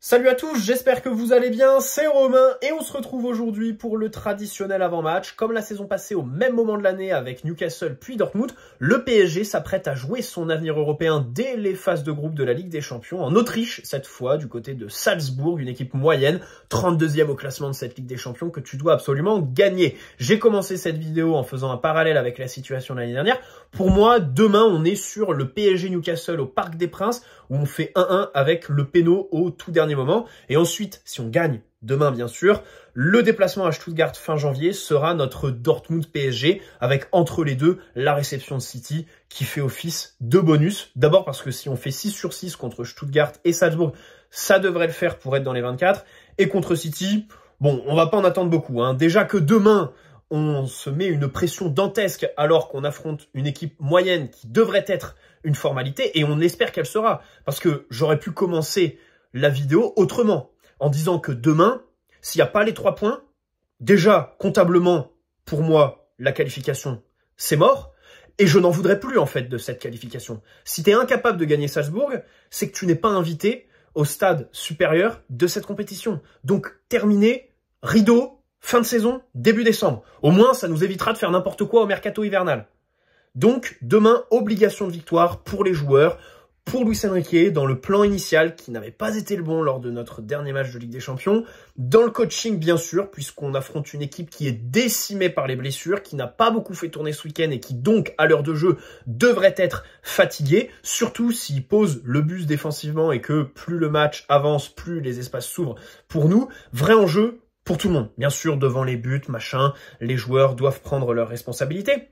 Salut à tous, j'espère que vous allez bien, c'est Romain et on se retrouve aujourd'hui pour le traditionnel avant-match. Comme la saison passée au même moment de l'année avec Newcastle puis Dortmund, le PSG s'apprête à jouer son avenir européen dès les phases de groupe de la Ligue des Champions, en Autriche cette fois, du côté de Salzbourg, une équipe moyenne, 32e au classement de cette Ligue des Champions que tu dois absolument gagner. J'ai commencé cette vidéo en faisant un parallèle avec la situation de l'année dernière. Pour moi, demain on est sur le PSG Newcastle au Parc des Princes, où on fait 1-1 avec le péno au tout dernier moment. Et ensuite, si on gagne demain bien sûr, le déplacement à Stuttgart fin janvier sera notre Dortmund PSG, avec entre les deux la réception de City qui fait office de bonus. D'abord parce que si on fait 6 sur 6 contre Stuttgart et Salzbourg, ça devrait le faire pour être dans les 24. Et contre City, bon, on va pas en attendre beaucoup, hein. Déjà que demain, on se met une pression dantesque alors qu'on affronte une équipe moyenne qui devrait être une formalité, et on espère qu'elle sera. Parce que j'aurais pu commencer la vidéo autrement, en disant que demain, s'il n'y a pas les 3 points, déjà, comptablement, pour moi, la qualification, c'est mort, et je n'en voudrais plus, en fait, de cette qualification. Si tu es incapable de gagner Salzbourg, c'est que tu n'es pas invité au stade supérieur de cette compétition. Donc, terminé, rideau, fin de saison, début décembre. Au moins, ça nous évitera de faire n'importe quoi au mercato hivernal. Donc, demain, obligation de victoire pour les joueurs, pour Luis Enrique, dans le plan initial qui n'avait pas été le bon lors de notre dernier match de Ligue des Champions, dans le coaching bien sûr, puisqu'on affronte une équipe qui est décimée par les blessures, qui n'a pas beaucoup fait tourner ce week-end et qui donc, à l'heure de jeu, devrait être fatiguée, surtout s'il pose le bus défensivement et que plus le match avance, plus les espaces s'ouvrent pour nous. Vrai enjeu pour tout le monde. Bien sûr, devant les buts, machin, les joueurs doivent prendre leurs responsabilités.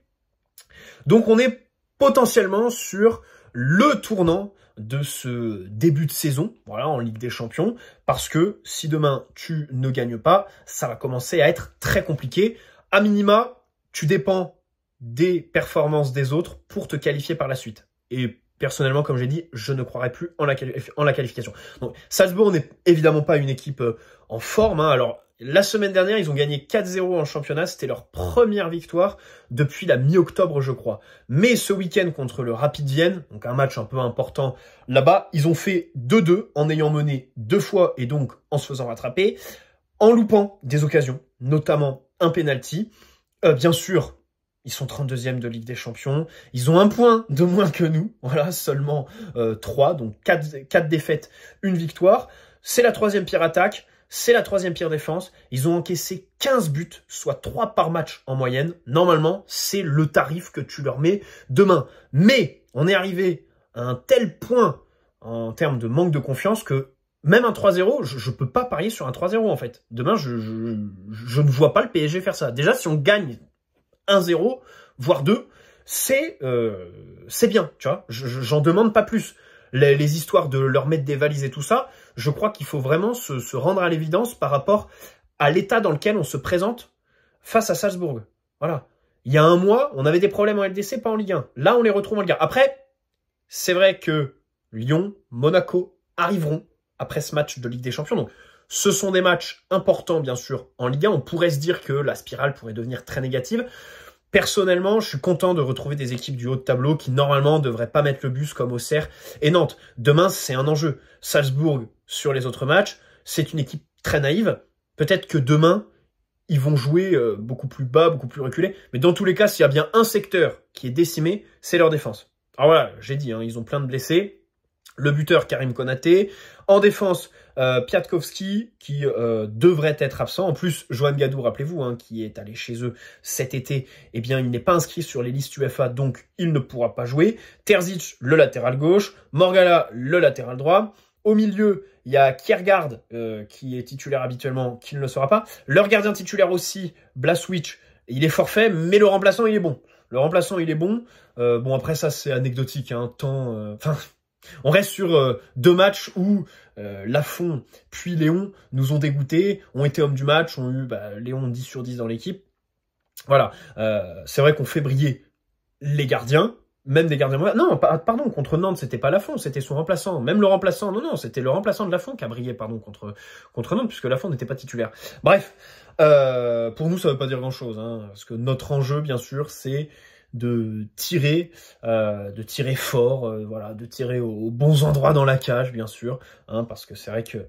Donc on est potentiellement sur le tournant de ce début de saison, voilà, en Ligue des Champions, parce que si demain tu ne gagnes pas, ça va commencer à être très compliqué. À minima, tu dépends des performances des autres pour te qualifier par la suite. Et personnellement, comme j'ai dit, je ne croirais plus en la qualification. Donc Salzbourg n'est évidemment pas une équipe en forme, hein. Alors, la semaine dernière, ils ont gagné 4-0 en championnat. C'était leur première victoire depuis la mi-octobre, je crois. Mais ce week-end contre le Rapid Vienne, donc un match un peu important là-bas, ils ont fait 2-2 en ayant mené 2 fois et donc en se faisant rattraper, en loupant des occasions, notamment un penalty. Bien sûr, ils sont 32e de Ligue des Champions. Ils ont 1 point de moins que nous. Voilà, seulement 3, donc 4 défaites, 1 victoire. C'est la 3e pire attaque. C'est la 3e pire défense. Ils ont encaissé 15 buts, soit 3 par match en moyenne. Normalement, c'est le tarif que tu leur mets demain. Mais on est arrivé à un tel point en termes de manque de confiance que même un 3-0, je ne peux pas parier sur un 3-0 en fait. Demain, je ne vois pas le PSG faire ça. Déjà, si on gagne 1-0, voire 2, c'est bien, tu vois. J'en demande pas plus. Les histoires de leur mettre des valises et tout ça, je crois qu'il faut vraiment se rendre à l'évidence par rapport à l'état dans lequel on se présente face à Salzbourg. Voilà. Il y a un mois, on avait des problèmes en LDC, pas en Ligue 1. Là, on les retrouve en Ligue 1. Après, c'est vrai que Lyon, Monaco arriveront après ce match de Ligue des Champions. Donc, ce sont des matchs importants, bien sûr, en Ligue 1. On pourrait se dire que la spirale pourrait devenir très négative. Personnellement, je suis content de retrouver des équipes du haut de tableau qui, normalement, ne devraient pas mettre le bus comme Auxerre et Nantes. Demain, c'est un enjeu. Salzbourg, sur les autres matchs, c'est une équipe très naïve. Peut-être que demain, ils vont jouer beaucoup plus bas, beaucoup plus reculé. Mais dans tous les cas, s'il y a bien un secteur qui est décimé, c'est leur défense. Alors voilà, j'ai dit, hein, ils ont plein de blessés. Le buteur, Karim Konaté. En défense, Piatkowski, qui devrait être absent. En plus, Johan Gadou, rappelez-vous, hein, qui est allé chez eux cet été, eh bien, il n'est pas inscrit sur les listes UEFA, donc il ne pourra pas jouer. Terzic, le latéral gauche. Morgala, le latéral droit. Au milieu, il y a Kjærgaard, qui est titulaire habituellement, qui ne le sera pas. Leur gardien titulaire aussi, Blaswich, il est forfait, mais le remplaçant, il est bon. Le remplaçant, il est bon. Bon, après, ça, c'est anecdotique, hein, on reste sur 2 matchs où Lafont puis Léon nous ont dégoûtés, ont été hommes du match, ont eu Léon 10 sur 10 dans l'équipe. Voilà, c'est vrai qu'on fait briller les gardiens, même des gardiens moyens. Non, pardon, contre Nantes, c'était pas Lafont, c'était son remplaçant. Même le remplaçant, non, c'était le remplaçant de Lafont qui a brillé, pardon, contre Nantes, puisque Lafont n'était pas titulaire. Bref, pour nous, ça veut pas dire grand-chose, hein, parce que notre enjeu, bien sûr, c'est de tirer fort, voilà, de tirer aux bons endroits dans la cage, bien sûr, hein, parce que c'est vrai que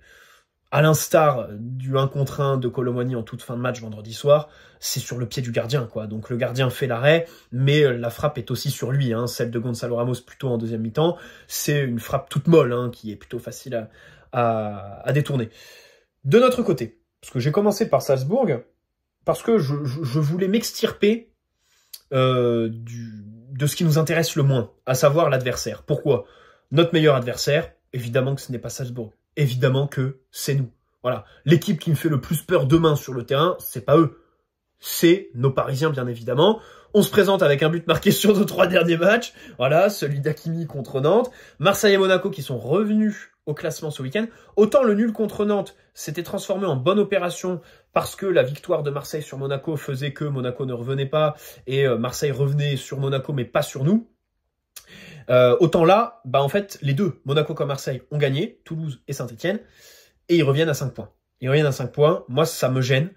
à l'instar du 1 contre 1 de Kolo Muani en toute fin de match vendredi soir, c'est sur le pied du gardien, quoi. Donc le gardien fait l'arrêt, mais la frappe est aussi sur lui, hein. Celle de Gonzalo Ramos plutôt en deuxième mi-temps, c'est une frappe toute molle, hein, qui est plutôt facile à détourner. De notre côté, parce que j'ai commencé par Salzbourg, parce que je voulais m'extirper de ce qui nous intéresse le moins, à savoir l'adversaire. Pourquoi? Notre meilleur adversaire, évidemment que ce n'est pas Salzbourg. Évidemment que c'est nous. Voilà. L'équipe qui me fait le plus peur demain sur le terrain, c'est pas eux. C'est nos Parisiens, bien évidemment. On se présente avec un but marqué sur nos 3 derniers matchs. Voilà, celui d'Hakimi contre Nantes. Marseille et Monaco qui sont revenus au classement ce week-end. Autant le nul contre Nantes s'était transformé en bonne opération parce que la victoire de Marseille sur Monaco faisait que Monaco ne revenait pas et Marseille revenait sur Monaco mais pas sur nous. Autant là, bah en fait, les deux, Monaco comme Marseille, ont gagné, Toulouse et Saint-Etienne, et ils reviennent à 5 points. Ils reviennent à 5 points, moi ça me gêne.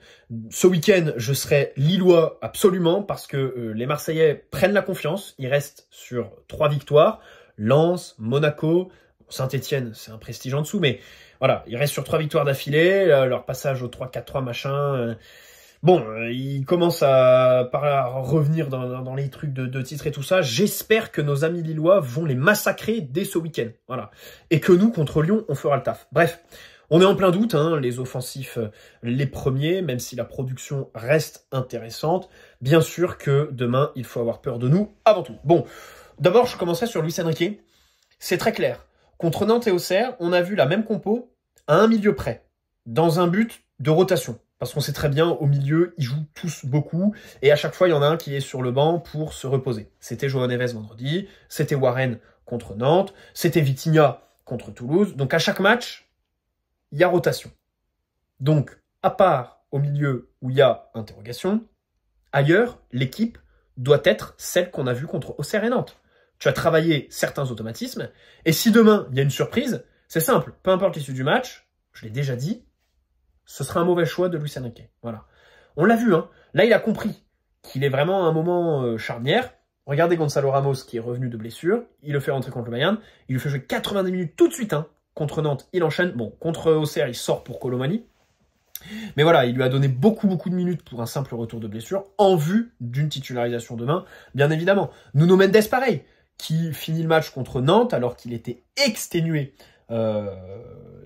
Ce week-end, je serai lillois absolument, parce que les Marseillais prennent la confiance, ils restent sur 3 victoires, Lens, Monaco, Saint-Etienne, c'est un prestige en dessous, mais voilà, ils restent sur 3 victoires d'affilée, leur passage au 3-4-3 machin... Bon, il commence à revenir dans les trucs de titres et tout ça. J'espère que nos amis lillois vont les massacrer dès ce week-end. Voilà. Et que nous, contre Lyon, on fera le taf. Bref, on est en plein doute, hein, les offensifs, les premiers, même si la production reste intéressante. Bien sûr que demain, il faut avoir peur de nous avant tout. Bon, d'abord, je commencerai sur Luis Enrique. C'est très clair. Contre Nantes et Auxerre, on a vu la même compo à un milieu près, dans un but de rotation. Parce qu'on sait très bien, au milieu, ils jouent tous beaucoup, et à chaque fois, il y en a un qui est sur le banc pour se reposer. C'était João Neves vendredi, c'était Warren contre Nantes, c'était Vitinha contre Toulouse. Donc à chaque match, il y a rotation. Donc, à part au milieu où il y a interrogation, ailleurs, l'équipe doit être celle qu'on a vue contre Auxerre et Nantes. Tu as travaillé certains automatismes, et si demain, il y a une surprise, c'est simple, peu importe l'issue du match, je l'ai déjà dit, ce sera un mauvais choix de Luis Enrique. Voilà. On l'a vu, hein. Là, il a compris qu'il est vraiment à un moment charnière. Regardez Gonzalo Ramos qui est revenu de blessure. Il le fait rentrer contre le Bayern. Il lui fait jouer 90 minutes tout de suite. Hein. Contre Nantes, il enchaîne. Bon, contre Auxerre, il sort pour Kolo Muani. Mais voilà, il lui a donné beaucoup de minutes pour un simple retour de blessure en vue d'une titularisation demain, bien évidemment. Nuno Mendes, pareil, qui finit le match contre Nantes alors qu'il était exténué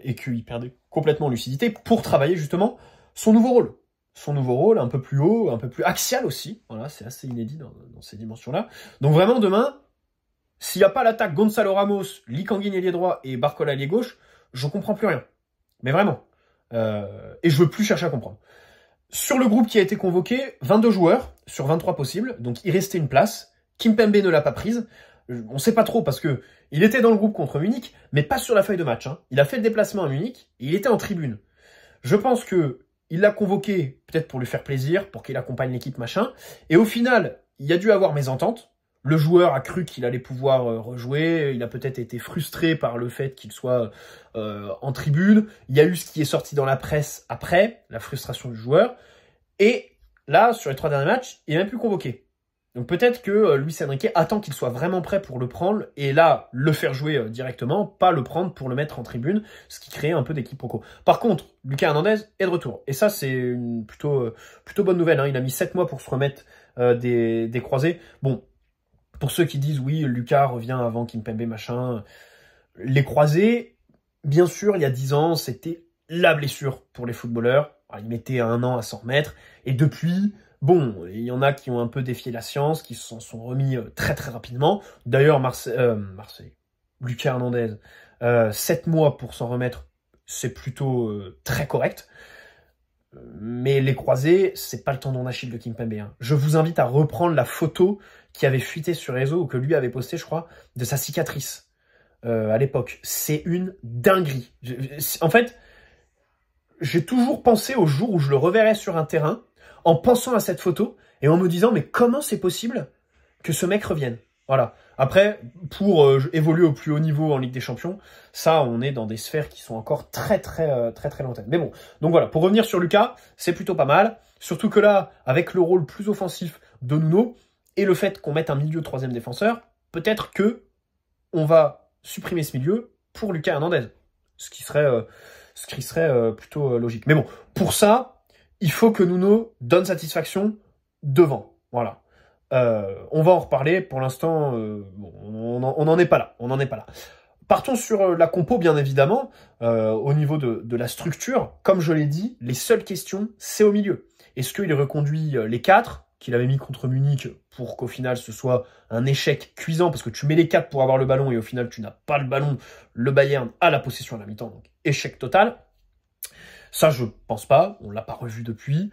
et qu'il perdait complètement lucidité pour travailler justement son nouveau rôle. Son nouveau rôle un peu plus haut, un peu plus axial aussi. Voilà, c'est assez inédit dans ces dimensions-là. Donc vraiment, demain, s'il n'y a pas l'attaque Gonzalo Ramos, Lee Kangin ailier droit et Barcola ailier gauche, je comprends plus rien. Mais vraiment. Et je veux plus chercher à comprendre. Sur le groupe qui a été convoqué, 22 joueurs sur 23 possibles. Donc il restait une place. Kimpembe ne l'a pas prise. On sait pas trop parce que il était dans le groupe contre Munich, mais pas sur la feuille de match. Hein. Il a fait le déplacement à Munich et il était en tribune. Je pense que il l'a convoqué peut-être pour lui faire plaisir, pour qu'il accompagne l'équipe, machin. Et au final, il y a dû avoir mésentente. Le joueur a cru qu'il allait pouvoir rejouer. Il a peut-être été frustré par le fait qu'il soit en tribune. Il y a eu ce qui est sorti dans la presse après, la frustration du joueur. Et là, sur les 3 derniers matchs, il n'est même plus convoqué. Donc peut-être que Luis Enrique attend qu'il soit vraiment prêt pour le prendre et là, le faire jouer directement, pas le prendre pour le mettre en tribune, ce qui crée un peu d'équipe proco. Par contre, Lucas Hernandez est de retour. Et ça, c'est une plutôt bonne nouvelle. Hein. Il a mis 7 mois pour se remettre des croisés. Bon, pour ceux qui disent, oui, Lucas revient avant Kimpembe, machin, les croisés, bien sûr, il y a 10 ans, c'était la blessure pour les footballeurs. Alors, ils mettaient 1 an à s'en remettre. Et depuis... Bon, il y en a qui ont un peu défié la science, qui s'en sont remis très rapidement. D'ailleurs, Lucas Hernandez, 7 mois pour s'en remettre, c'est plutôt très correct. Mais les croisés, c'est pas le tendon d'Achille de Kimpembe. Hein. Je vous invite à reprendre la photo qui avait fuité sur réseau, ou que lui avait posté, je crois, de sa cicatrice à l'époque. C'est une dinguerie. En fait, j'ai toujours pensé au jour où je le reverrai sur un terrain, en pensant à cette photo et en me disant mais comment c'est possible que ce mec revienne. Voilà. Après, pour évoluer au plus haut niveau en Ligue des Champions, ça, on est dans des sphères qui sont encore très lointaines. Mais bon, donc voilà, pour revenir sur Lucas, c'est plutôt pas mal. Surtout que là, avec le rôle plus offensif de Nuno et le fait qu'on mette un milieu 3e défenseur, peut-être que on va supprimer ce milieu pour Lucas Hernandez. Ce qui serait ce qui serait plutôt logique. Mais bon, pour ça, il faut que Nuno donne satisfaction devant. Voilà. On va en reparler. Pour l'instant, on n'en est pas là. On n'en est pas là. Partons sur la compo, bien évidemment. Au niveau de la structure, comme je l'ai dit, les seules questions, c'est au milieu. Est-ce qu'il reconduit les 4 qu'il avait mis contre Munich pour qu'au final ce soit un échec cuisant, parce que tu mets les 4 pour avoir le ballon et au final tu n'as pas le ballon, le Bayern a la possession à la mi-temps, donc échec total. Ça je pense pas, on l'a pas revu depuis.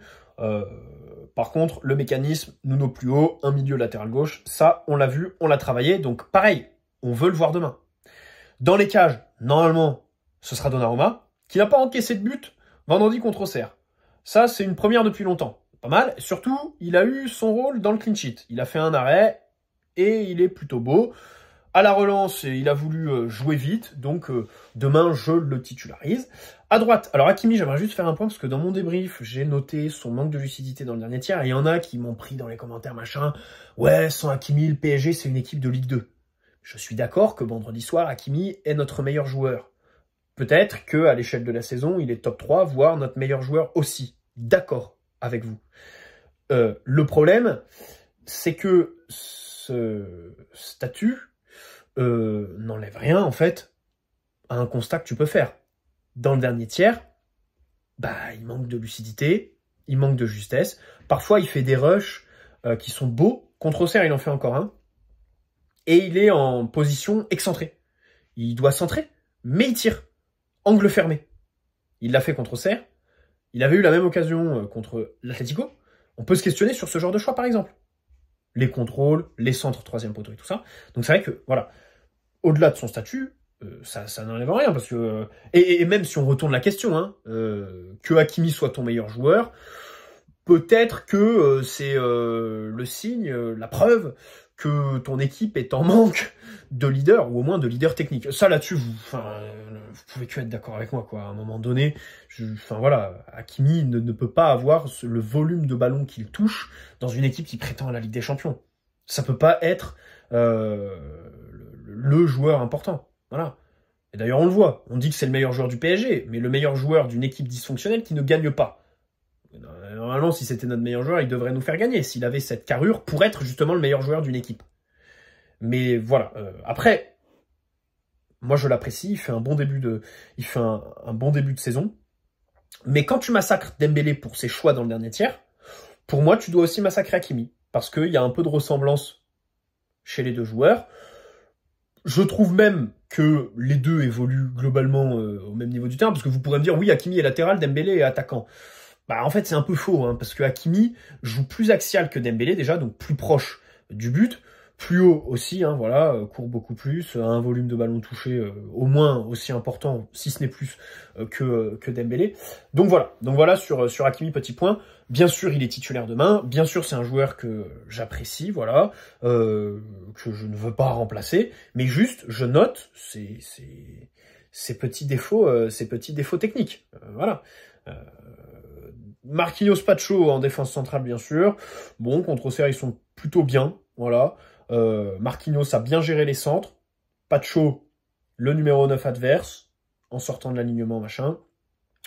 Par contre, le mécanisme, Nuno plus haut, un milieu latéral gauche, ça on l'a vu, on l'a travaillé, donc pareil, on veut le voir demain. Dans les cages, normalement, ce sera Donnarumma, qui n'a pas encaissé de but vendredi contre Auxerre. Ça, c'est une première depuis longtemps. Pas mal. Surtout, il a eu son rôle dans le clean sheet. Il a fait un arrêt et il est plutôt beau. À la relance, il a voulu jouer vite. Donc, demain, je le titularise. À droite, alors Hakimi, j'aimerais juste faire un point parce que dans mon débrief, j'ai noté son manque de lucidité dans le dernier tiers. Et il y en a qui m'ont pris dans les commentaires, machin. Ouais, sans Hakimi, le PSG, c'est une équipe de Ligue 2. Je suis d'accord que vendredi soir, Hakimi est notre meilleur joueur. Peut-être qu'à l'échelle de la saison, il est top 3, voire notre meilleur joueur aussi. D'accord avec vous. Le problème, c'est que ce statut n'enlève rien, en fait, à un constat que tu peux faire. Dans le dernier tiers, bah, il manque de lucidité, il manque de justesse. Parfois, il fait des rushs qui sont beaux. Contre Auxerre, il en fait encore un. Et il est en position excentrée. Il doit centrer, mais il tire. Angle fermé. Il l'a fait contre Auxerre. Il avait eu la même occasion contre l'Atlético. On peut se questionner sur ce genre de choix, par exemple. Les contrôles, les centres, troisième poteau et tout ça. Donc c'est vrai que, voilà, au-delà de son statut, ça n'enlève rien. Parce que et même si on retourne la question, hein, que Hakimi soit ton meilleur joueur, peut-être que c'est le signe, la preuve que ton équipe est en manque de leader, ou au moins de leader technique. Ça, là-dessus, vous pouvez que être d'accord avec moi, quoi. À un moment donné, voilà, Hakimi ne peut pas avoir le volume de ballon qu'il touche dans une équipe qui prétend à la Ligue des Champions. Ça peut pas être le joueur important. Voilà. Et d'ailleurs, on le voit. On dit que c'est le meilleur joueur du PSG, mais le meilleur joueur d'une équipe dysfonctionnelle qui ne gagne pas. Normalement, si c'était notre meilleur joueur, il devrait nous faire gagner, s'il avait cette carrure pour être justement le meilleur joueur d'une équipe. Mais voilà. Après, moi je l'apprécie, il fait un bon début de saison. Mais quand tu massacres Dembélé pour ses choix dans le dernier tiers, pour moi, tu dois aussi massacrer Hakimi. Parce qu'il y a un peu de ressemblance chez les deux joueurs. Je trouve même que les deux évoluent globalement au même niveau du terrain. Parce que vous pourrez me dire, oui, Hakimi est latéral, Dembélé est attaquant. Bah, en fait, c'est un peu faux, hein, parce que Hakimi joue plus axial que Dembélé, déjà, donc plus proche du but, plus haut aussi, hein, voilà, court beaucoup plus, a un volume de ballon touché au moins aussi important, si ce n'est plus que Dembélé. Donc voilà sur Hakimi, petit point. Bien sûr, il est titulaire demain, bien sûr, c'est un joueur que j'apprécie, voilà, que je ne veux pas remplacer, mais juste, je note ces petits défauts techniques, voilà. Marquinhos, Pacho en défense centrale, bien sûr. Bon, contre Auxerre, ils sont plutôt bien. Voilà. Marquinhos a bien géré les centres. Pacho, le numéro 9 adverse, en sortant de l'alignement, machin.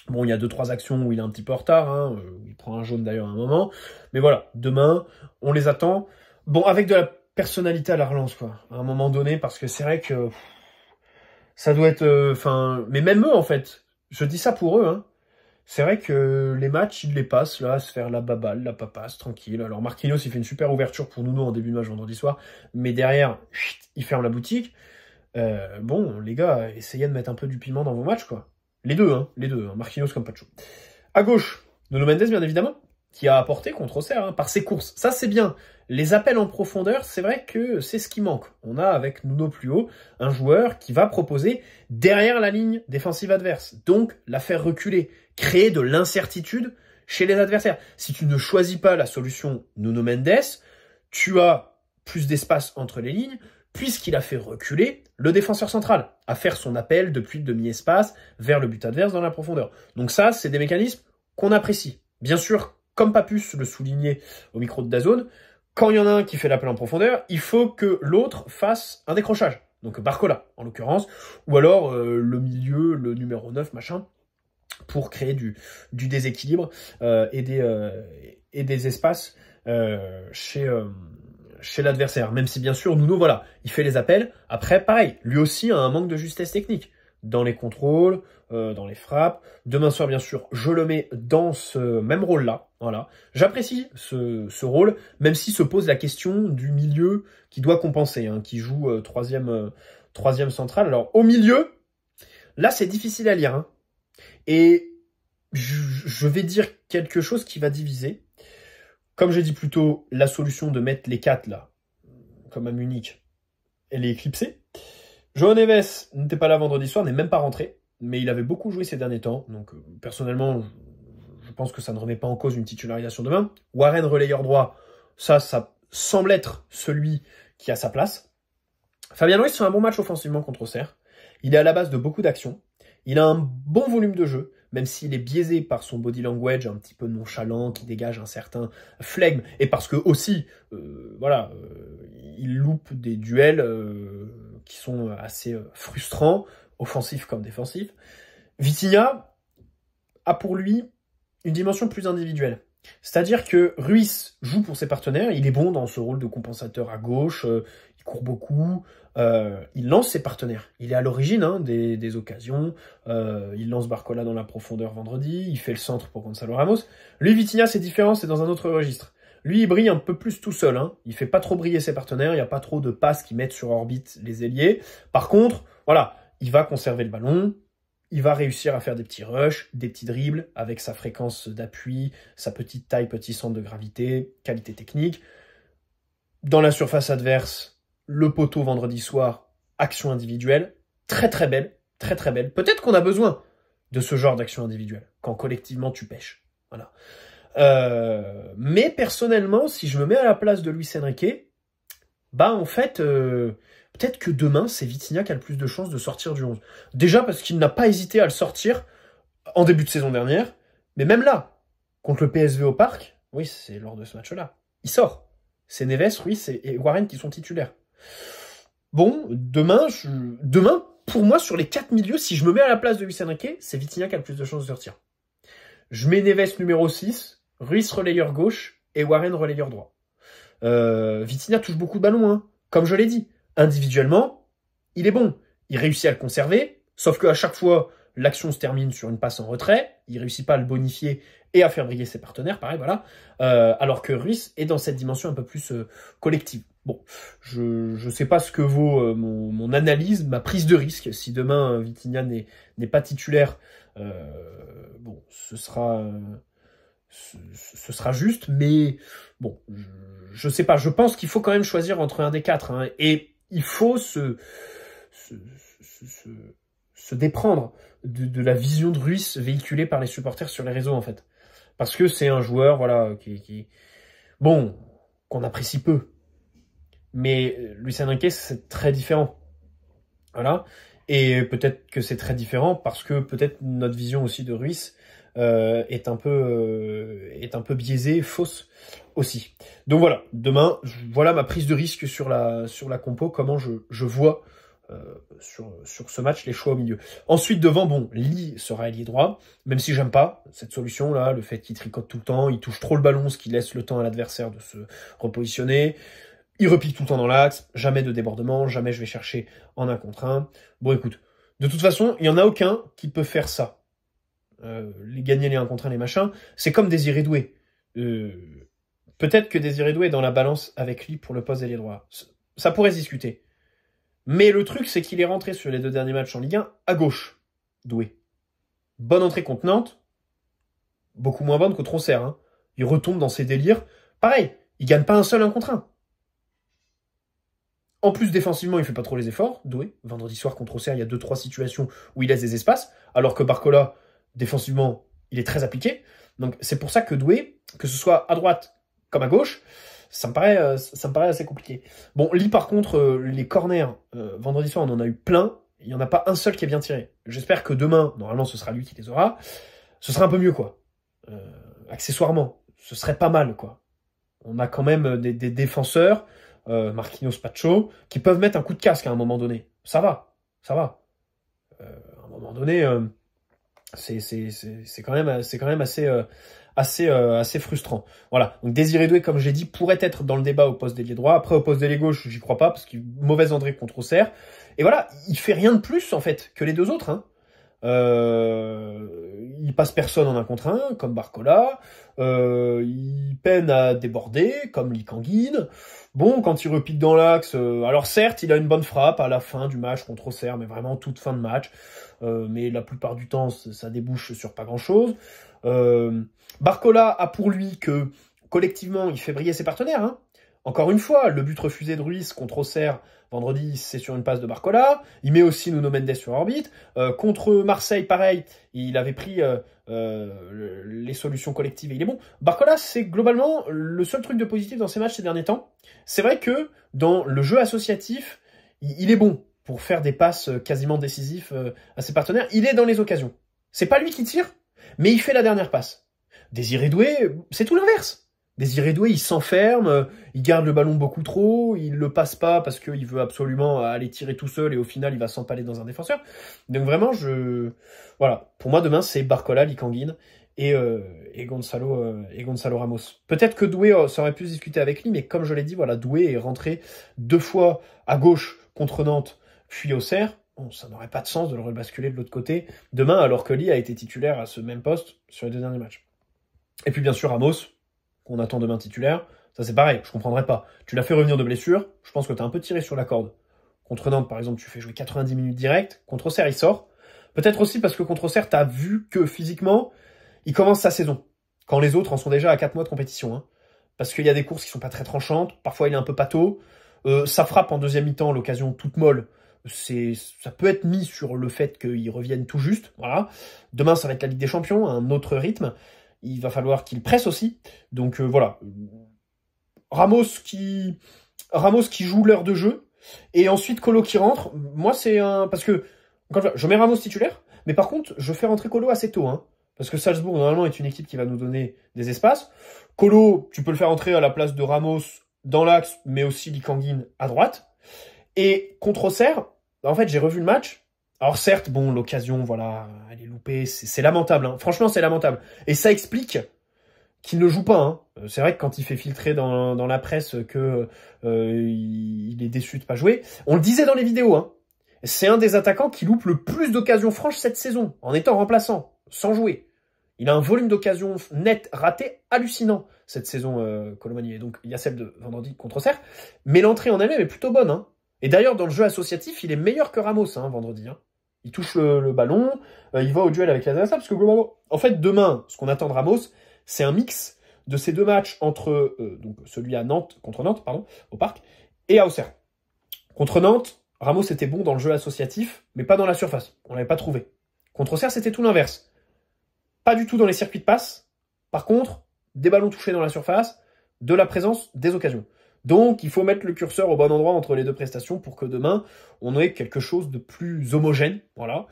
Bon, il y a 2-3 actions où il est un petit peu en retard. Hein, il prend un jaune d'ailleurs à un moment. Mais voilà, demain, on les attend. Bon, avec de la personnalité à la relance, quoi. À un moment donné, parce que c'est vrai que ça doit être... mais même eux, en fait. Je dis ça pour eux, hein. C'est vrai que les matchs, ils les passent, là, à se faire la baballe, la papasse, tranquille. Alors Marquinhos, il fait une super ouverture pour Nuno en début de match vendredi soir, mais derrière, il ferme la boutique. Bon, les gars, essayez de mettre un peu du piment dans vos matchs, quoi. Les deux, hein, Marquinhos comme Pacho. À gauche, Nuno Mendes, bien évidemment, qui a apporté contre Auxerre, hein, par ses courses. Ça, c'est bien. Les appels en profondeur, c'est vrai que c'est ce qui manque. On a, avec Nuno plus haut, un joueur qui va proposer derrière la ligne défensive adverse. Donc, la faire reculer, créer de l'incertitude chez les adversaires. Si tu ne choisis pas la solution Nuno Mendes, tu as plus d'espace entre les lignes, puisqu'il a fait reculer le défenseur central, à faire son appel depuis le demi-espace vers le but adverse dans la profondeur. Donc ça, c'est des mécanismes qu'on apprécie. Bien sûr, comme Papus le soulignait au micro de DAZN, quand il y en a un qui fait l'appel en profondeur, il faut que l'autre fasse un décrochage. Donc Barcola, en l'occurrence, ou alors le milieu, le numéro 9, machin. pour créer du déséquilibre et des espaces chez l'adversaire. Même si bien sûr, Nuno, voilà, il fait les appels. Après, pareil, lui aussi a un manque de justesse technique dans les contrôles, dans les frappes. Demain soir, bien sûr, je le mets dans ce même rôle-là. Voilà. J'apprécie ce rôle, même si se pose la question du milieu qui doit compenser, hein, qui joue troisième central. Alors, au milieu, là, c'est difficile à lire, hein. Et je vais dire quelque chose qui va diviser. Comme j'ai dit plus tôt, la solution de mettre les 4 là, comme à Munich, elle est éclipsée. João Neves n'était pas là vendredi soir, n'est même pas rentré, mais il avait beaucoup joué ces derniers temps. Donc personnellement, je pense que ça ne remet pas en cause une titularisation demain. Warren, relayeur droit, ça semble être celui qui a sa place. Fabien Ruiz fait un bon match offensivement contre Auxerre. Il est à la base de beaucoup d'actions. Il a un bon volume de jeu, même s'il est biaisé par son body language un petit peu nonchalant, qui dégage un certain flegme, et parce que aussi, il loupe des duels qui sont assez frustrants, offensifs comme défensifs. Vitinha a pour lui une dimension plus individuelle. C'est-à-dire que Ruiz joue pour ses partenaires, il est bon dans ce rôle de compensateur à gauche, il court beaucoup, il lance ses partenaires. Il est à l'origine des occasions, il lance Barcola dans la profondeur vendredi, il fait le centre pour Gonzalo Ramos. Lui, Vitinha, c'est différent, c'est dans un autre registre. Lui, il brille un peu plus tout seul, hein. Il fait pas trop briller ses partenaires, il n'y a pas trop de passes qui mettent sur orbite les ailiers. Par contre, voilà, il va conserver le ballon, il va réussir à faire des petits rushs, des petits dribbles, avec sa fréquence d'appui, sa petite taille, petit centre de gravité, qualité technique. Dans la surface adverse, le poteau vendredi soir, action individuelle, très très belle, très très belle. Peut-être qu'on a besoin de ce genre d'action individuelle, quand collectivement tu pêches. Voilà. Mais personnellement, si je me mets à la place de Luis Enrique, en fait... peut-être que demain, c'est Vitinha qui a le plus de chances de sortir du 11. Déjà parce qu'il n'a pas hésité à le sortir en début de saison dernière. Mais même là, contre le PSV au Parc, oui, c'est lors de ce match-là, il sort. C'est Neves, Ruiz et Warren qui sont titulaires. Bon, demain, pour moi, sur les 4 milieux, si je me mets à la place de Luis Enrique, c'est Vitinha qui a le plus de chances de sortir. Je mets Neves numéro 6, Ruiz relayeur gauche et Warren relayeur droit. Vitinha touche beaucoup de ballons, hein, comme je l'ai dit. Individuellement, il est bon. Il réussit à le conserver, sauf qu'à chaque fois, l'action se termine sur une passe en retrait. Il réussit pas à le bonifier et à faire briller ses partenaires, pareil, voilà. Alors que Ruiz est dans cette dimension un peu plus collective. Bon, je sais pas ce que vaut mon analyse, ma prise de risque. Si demain Vitinha n'est pas titulaire, bon, ce sera juste, mais bon, je sais pas. Je pense qu'il faut quand même choisir entre un des 4, hein, et il faut se déprendre de la vision de Ruiz véhiculée par les supporters sur les réseaux, en fait. Parce que c'est un joueur, voilà, bon, qu'on apprécie peu. Mais Luis Enrique, c'est très différent. Voilà. Et peut-être que c'est très différent parce que peut-être notre vision aussi de Ruiz est un peu biaisée, fausse aussi. Donc voilà, demain, voilà ma prise de risque sur la compo, comment je vois sur ce match les choix au milieu. Ensuite, devant, bon, Lee sera ailier droit, même si j'aime pas cette solution-là, le fait qu'il tricote tout le temps, il touche trop le ballon, ce qui laisse le temps à l'adversaire de se repositionner. Il repique tout le temps dans l'axe, jamais de débordement, jamais je vais chercher en 1 contre 1. Bon, écoute, de toute façon, il n'y en a aucun qui peut faire ça. Les gagner les 1 contre 1, les machins, c'est comme Désiré Doué. Peut-être que Désiré Doué est dans la balance avec lui pour le poste d'ailier droit. Ça pourrait se discuter. Mais le truc, c'est qu'il est rentré sur les 2 derniers matchs en Ligue 1 à gauche, Doué. Bonne entrée contre Nantes, beaucoup moins bonne contre Auxerre, hein. Il retombe dans ses délires. Pareil, il gagne pas un seul 1 contre 1. En plus, défensivement, il fait pas trop les efforts, Doué. Vendredi soir contre Auxerre, il y a 2-3 situations où il laisse des espaces, alors que Barcola, défensivement, il est très appliqué. Donc c'est pour ça que Doué, que ce soit à droite comme à gauche, ça me paraît assez compliqué. Bon, Lee par contre, les corners, vendredi soir on en a eu plein, il n'y en a pas un seul qui est bien tiré. J'espère que demain, normalement ce sera lui qui les aura, ce sera un peu mieux quoi. Accessoirement, ce serait pas mal quoi. On a quand même des défenseurs, Marquinhos, Pacho, qui peuvent mettre un coup de casque à un moment donné. Ça va. À un moment donné... C'est quand même assez frustrant. Voilà. Donc Désiré Doué, comme j'ai dit, pourrait être dans le débat au poste d'ailier droit. Après, au poste d'ailier gauche, j'y crois pas parce qu'il mauvaise entrée contre Auxerre. Et voilà, il fait rien de plus en fait que les deux autres. Hein. Il passe personne en 1 contre 1, comme Barcola. Il peine à déborder, comme Lee Kang-in. Bon, quand il repique dans l'axe, alors certes, il a une bonne frappe à la fin du match contre Auxerre, mais vraiment toute fin de match. Mais la plupart du temps, ça débouche sur pas grand-chose. Barcola a pour lui que, collectivement, il fait briller ses partenaires. Hein. Encore une fois, le but refusé de Ruiz contre Auxerre vendredi, c'est sur une passe de Barcola. Il met aussi Nuno Mendes sur orbite. Contre Marseille, pareil, il avait pris les solutions collectives et il est bon. Barcola, c'est globalement le seul truc de positif dans ses matchs ces derniers temps. C'est vrai que dans le jeu associatif, il est bon pour faire des passes quasiment décisives à ses partenaires. Il est dans les occasions. C'est pas lui qui tire, mais il fait la dernière passe. Désiré Doué, c'est tout l'inverse. Désiré Doué, il s'enferme, il garde le ballon beaucoup trop, il le passe pas parce qu'il veut absolument aller tirer tout seul et au final, il va s'empaler dans un défenseur. Donc vraiment, voilà. Pour moi, demain, c'est Barcola, Lee Kang-in et Gonzalo Ramos. Peut-être que Doué, ça aurait pu se discuter avec lui, mais comme je l'ai dit, voilà, Doué est rentré 2 fois à gauche contre Nantes, puis Auxerre. Bon, ça n'aurait pas de sens de le rebasculer de l'autre côté demain, alors que Lee a été titulaire à ce même poste sur les 2 derniers matchs. Et puis bien sûr, Ramos, qu'on attend demain titulaire, ça c'est pareil, je comprendrais pas. Tu l'as fait revenir de blessure, je pense que t'as un peu tiré sur la corde. Contre Nantes, par exemple, tu fais jouer 90 minutes direct. Contre Auxerre, il sort. Peut-être aussi parce que contre Auxerre, t'as vu que physiquement, il commence sa saison. Quand les autres en sont déjà à 4 mois de compétition. Hein. Parce qu'il y a des courses qui sont pas très tranchantes, parfois il est un peu pâteau. Ça frappe en deuxième mi-temps, l'occasion toute molle. Ça peut être mis sur le fait qu'ils reviennent tout juste. Voilà. Demain, ça va être la Ligue des Champions, un autre rythme. Il va falloir qu'il presse aussi. Donc voilà. Ramos qui joue l'heure de jeu. Et ensuite Kolo qui rentre. Moi, c'est un... Parce que, encore une fois, je mets Ramos titulaire. Mais par contre, je fais rentrer Kolo assez tôt. Hein, parce que Salzbourg, normalement, est une équipe qui va nous donner des espaces. Kolo, tu peux le faire entrer à la place de Ramos dans l'axe, mais aussi Lee Kang-in à droite. Et contre Auxerre, en fait, j'ai revu le match. Alors certes, bon, l'occasion, voilà, elle est loupée, c'est lamentable. Hein. Franchement, c'est lamentable. Et ça explique qu'il ne joue pas. Hein. C'est vrai que quand il fait filtrer dans la presse que il est déçu de pas jouer, on le disait dans les vidéos. Hein. C'est un des attaquants qui loupe le plus d'occasions franches cette saison, en étant remplaçant, sans jouer. Il a un volume d'occasions net raté hallucinant cette saison, Colomani. Et donc, il y a celle de vendredi contre Auxerre. Mais l'entrée en elle-même est plutôt bonne. Hein. Et d'ailleurs, dans le jeu associatif, il est meilleur que Ramos hein, vendredi. Hein. Il touche le ballon, il va au duel avec l'adversaire, parce que globalement, en fait, demain, ce qu'on attend de Ramos, c'est un mix de ces 2 matchs entre donc celui à Nantes, contre Nantes, pardon, au Parc, et à Auxerre. Contre Nantes, Ramos était bon dans le jeu associatif, mais pas dans la surface. On l'avait pas trouvé. Contre Auxerre, c'était tout l'inverse. Pas du tout dans les circuits de passe. Par contre, des ballons touchés dans la surface, de la présence, des occasions. Donc, il faut mettre le curseur au bon endroit entre les 2 prestations pour que demain, on ait quelque chose de plus homogène. Voilà.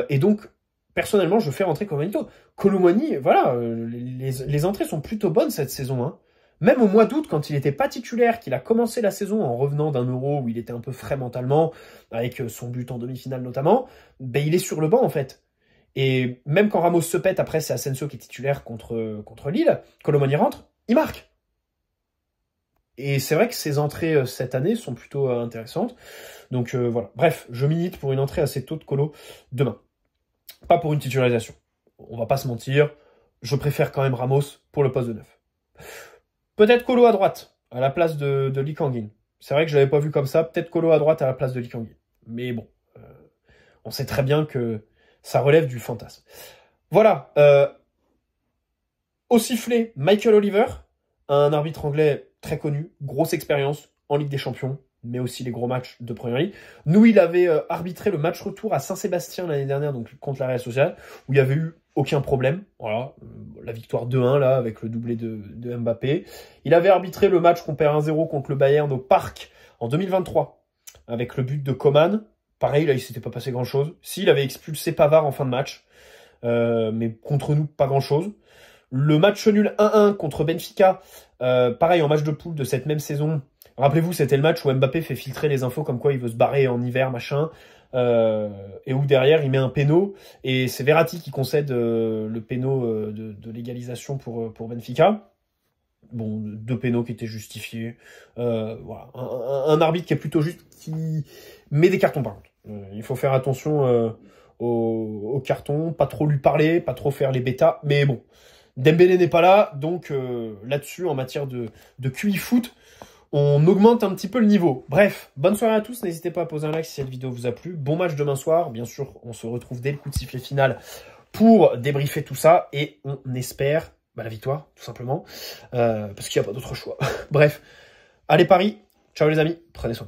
Et donc, personnellement, je fais rentrer Comanito. Colomani, voilà, les entrées sont plutôt bonnes cette saison. Hein. Même au mois d'août, quand il n'était pas titulaire, qu'il a commencé la saison en revenant d'un Euro où il était un peu frais mentalement, avec son but en demi-finale notamment, ben, il est sur le banc en fait. Et même quand Ramos se pète, après c'est Asensio qui est titulaire contre Lille, Colomani rentre, il marque. Et c'est vrai que ses entrées cette année sont plutôt intéressantes. Donc voilà. Bref, je milite pour une entrée assez tôt de Colo demain. Pas pour une titularisation. On va pas se mentir. Je préfère quand même Ramos pour le poste de 9. Peut-être Colo à droite, à la place de Lee Kang-in. C'est vrai que je l'avais pas vu comme ça. Peut-être Colo à droite à la place de Lee Kang-in. Mais bon, on sait très bien que ça relève du fantasme. Voilà. Au sifflet, Michael Oliver, un arbitre anglais très connu, grosse expérience en Ligue des Champions, mais aussi les gros matchs de Première Ligue. Nous, il avait arbitré le match retour à Saint-Sébastien l'année dernière, donc contre la Real Sociedad, où il n'y avait eu aucun problème. Voilà, la victoire 2-1 là, avec le doublé de Mbappé. Il avait arbitré le match qu'on perd 1-0 contre le Bayern au Parc en 2023, avec le but de Coman. Pareil, là, il s'était pas passé grand-chose. Si, il avait expulsé Pavard en fin de match, mais contre nous, pas grand-chose. Le match nul 1-1 contre Benfica, pareil en match de poule de cette même saison. Rappelez-vous, c'était le match où Mbappé fait filtrer les infos comme quoi il veut se barrer en hiver, machin. et où derrière il met un péno, et c'est Verratti qui concède le péno de l'égalisation pour Benfica. Bon, 2 pénaux qui étaient justifiés. Voilà, un arbitre qui est plutôt juste, qui met des cartons par contre. Il faut faire attention au carton, pas trop lui parler, pas trop faire les bêtas, mais bon. Dembélé n'est pas là, donc là-dessus, en matière de QI foot, on augmente un petit peu le niveau. Bref, bonne soirée à tous, n'hésitez pas à poser un like si cette vidéo vous a plu. Bon match demain soir, bien sûr, on se retrouve dès le coup de sifflet final pour débriefer tout ça, et on espère la victoire, tout simplement, parce qu'il n'y a pas d'autre choix. Bref, allez Paris, ciao les amis, prenez soin.